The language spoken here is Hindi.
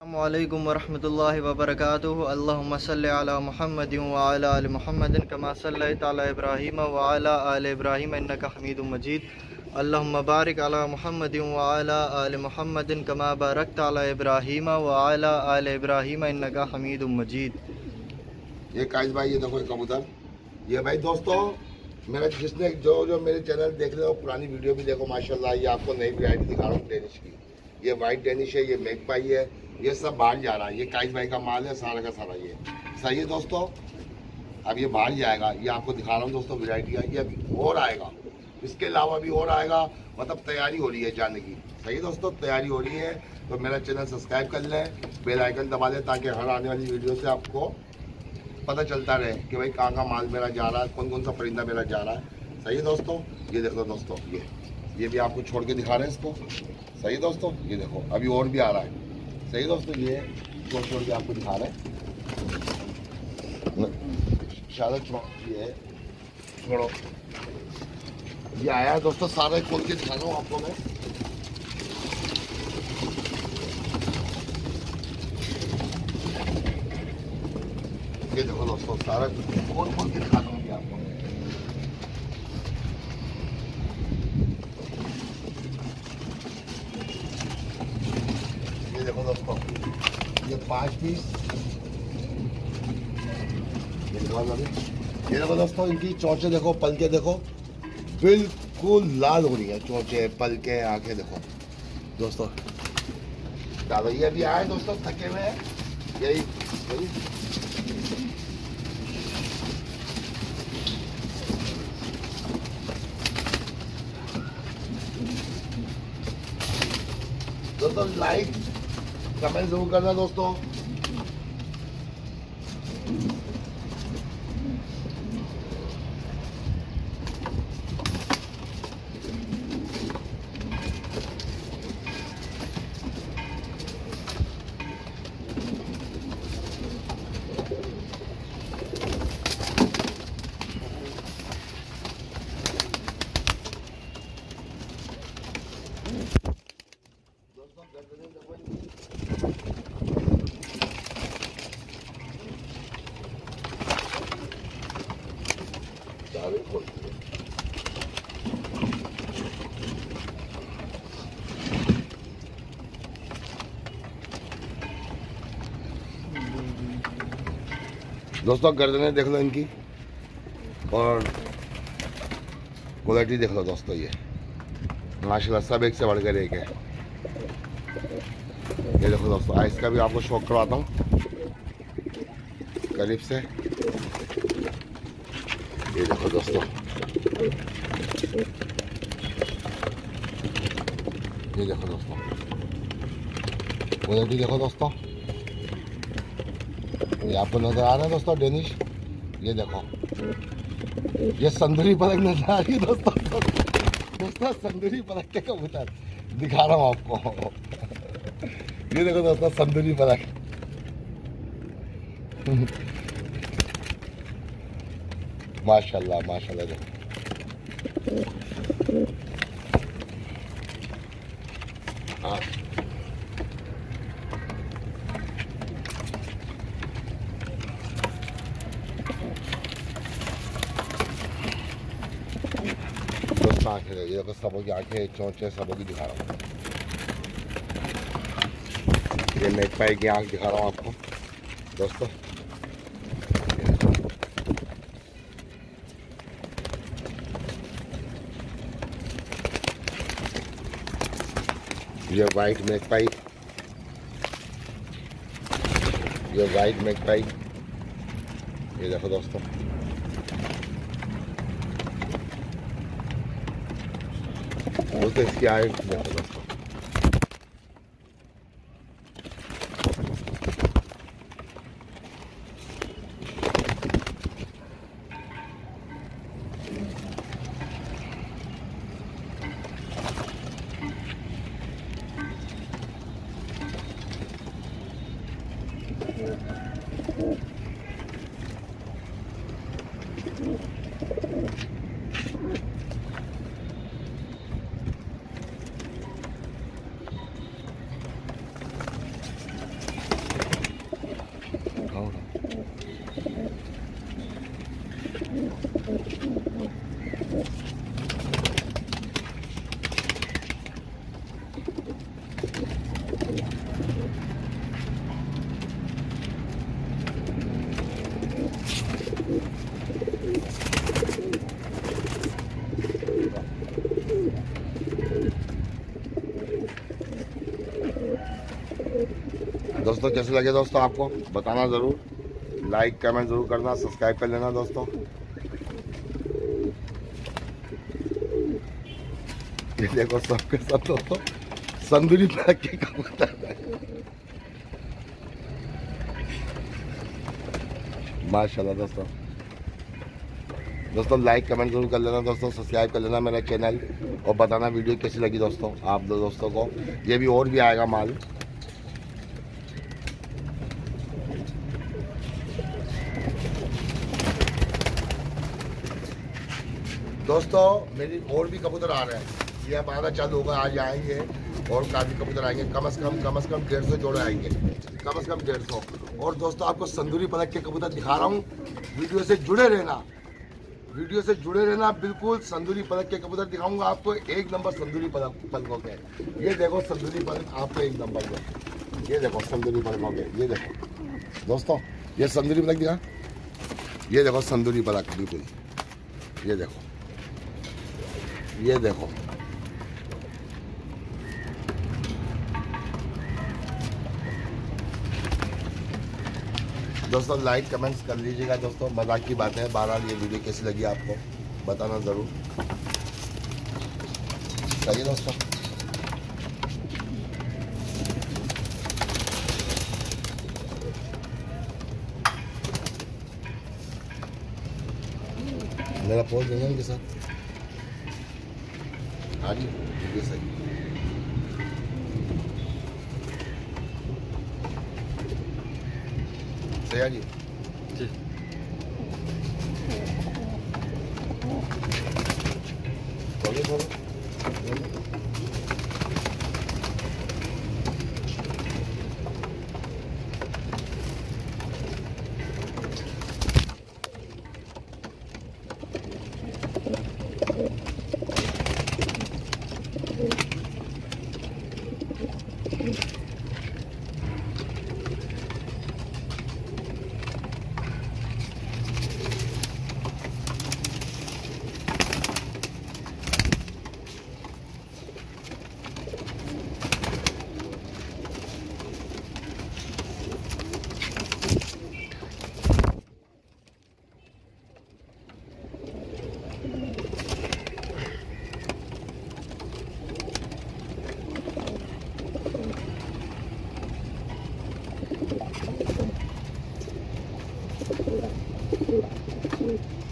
अस्सलामुअलैकुम वरहमतुल्लाहि वबरकातुहु। अल्लाहुम्मा सल्लि अला मुहम्मदिन व अला आलि मुहम्मदिन कमा सल्लैता अला इब्राहीम व अला आलि इब्राहीम इन्नका हमीदुम मजीद। अल्लाहुम्मा बारिक अला मुहम्मदिन व अला आलि मुहम्मदिन कमा बारकता अला इब्राहीम व अला आलि इब्राहीम इन्नका हमीदुम मजीद। ये काइस भाई, ये देखो कबूतर। ये भाई दोस्तों, मेरा जिसने जो मेरे चैनल देख रहे हो, पुरानी वीडियो भी देखो माशाल्लाह। ये आपको नई वैरायटी दिखा रहा हूँ डेनिश की। ये वाइट डेनिश है, ये मैगपाई है, ये सब बाहर जा रहा है। ये काइस भाई का माल है सारा का सारा। ये सही है दोस्तों। अब ये बाहर जाएगा, ये आपको दिखा रहा हूँ दोस्तों वैरायटी। ये अभी और आएगा, इसके अलावा भी और आएगा। मतलब तैयारी हो रही है जाने की। सही है दोस्तों, तैयारी हो रही है। तो मेरा चैनल सब्सक्राइब कर लें, बेल आइकन दबा लें, ताकि हर आने वाली वीडियो से आपको पता चलता रहे कि भाई कहाँ कहाँ माल मेरा जा रहा है, कौन कौन सा परिंदा मेरा जा रहा है। सही है दोस्तों। ये देख लो दोस्तों, ये भी आपको छोड़ के दिखा रहे हैं इसको। सही है दोस्तों, ये देखो अभी और भी आ रहा है। सही दोस्तों, ये छोड़ के आपको दिखा रहे हैं। ये छोड़ो, ये आया है दोस्तों, सारा खोल के दिखा रहा हूँ आपको मैं। ये देखो दोस्तों, सारा खोल के दिखा रहा हूँ आपको। ये देखो दोस्तों, ये 5 पीस। ये देखो दोस्तों, इनकी चोंचे देखो, पलके देखो, बिल्कुल लाल हो रही है। चोंचे, पलके, आंखें देखो दोस्तों। दादा ये अभी आए दोस्तों, थके हुए हैं। यही दोस्तों, लाइक कमेंट जरूर करना दोस्तों। दोस्तों गर्दनें देख लो इनकी, और क्वालिटी देख लो दोस्तों। ये माशाल्लाह सब एक से बढ़कर एक है। ये देखो दोस्तों, आइस का भी आपको शौक करवाता हूँ करीब से। ये देखो दोस्तों, ये देखो दोस्तों, क्वालिटी देखो दोस्तों। ये आपको नजर आ रहा है दोस्तों डेनिश। ये देखो, ये संदूरी पलक नजर आ रही है दोस्तों। संदूरी पलक के कबूतर दिखा रहा हूँ आपको। ये देखो दोस्तों, संदूरी पलक। माशाल्लाह माशाल्लाह देखो। हाँ आँखें, ये देखो सबों की आँखें, चोंचे सबों की दिखा रहा हूँ। ये मैगपाई की आँख दिखा रहा हूँ आपको दोस्तों। ये वाइट मैगपाई, ये वाइट मैगपाई। ये देखो दोस्तों, बोलते इसकी आए देखो दोस्तों। दोस्तों कैसे लगे दोस्तों आपको बताना ज़रूर, लाइक कमेंट ज़रूर करना, सब्सक्राइब कर लेना दोस्तों। ये देखो सबके सब दोस्तों संदूरी पैक के कबूतर माशाल्लाह। दोस्तों लाइक कमेंट जरूर कर लेना दोस्तों, सब्सक्राइब कर लेना मेरा चैनल और बताना वीडियो कैसी लगी दोस्तों आप दोस्तों को। ये भी और भी आएगा माल। दोस्तों मेरी और भी कबूतर आ रहे हैं, ये अब आना चालू होगा, आज आएंगे और काफ़ी कबूतर आएंगे, कम से कम 150 जोड़े आएंगे, कम से कम 150। और दोस्तों आपको संदूरी पलक के कबूतर दिखा रहा हूँ, वीडियो से जुड़े रहना, वीडियो से जुड़े रहना बिल्कुल। संदूरी पलक के कबूतर दिखाऊंगा आपको, एक नंबर संदूरी पलकों के। ये देखो संदूरी पलक आपको एक नंबर में, ये देखो संदूरी पलकों के, ये देखो दोस्तों, ये संदूरी पलक दिखा, ये देखो संदूरी पलक बिल्कुल, ये देखो, ये देखो। दोस्तों लाइक कमेंट्स कर लीजिएगा दोस्तों, मजाक की बात है। बहरहाल ये वीडियो कैसी लगी आपको बताना ज़रूर, सही है दोस्तों। मेरा पोल देंगे इनके साथ, हाँ जी ये सही। सही जी जी। Thank you.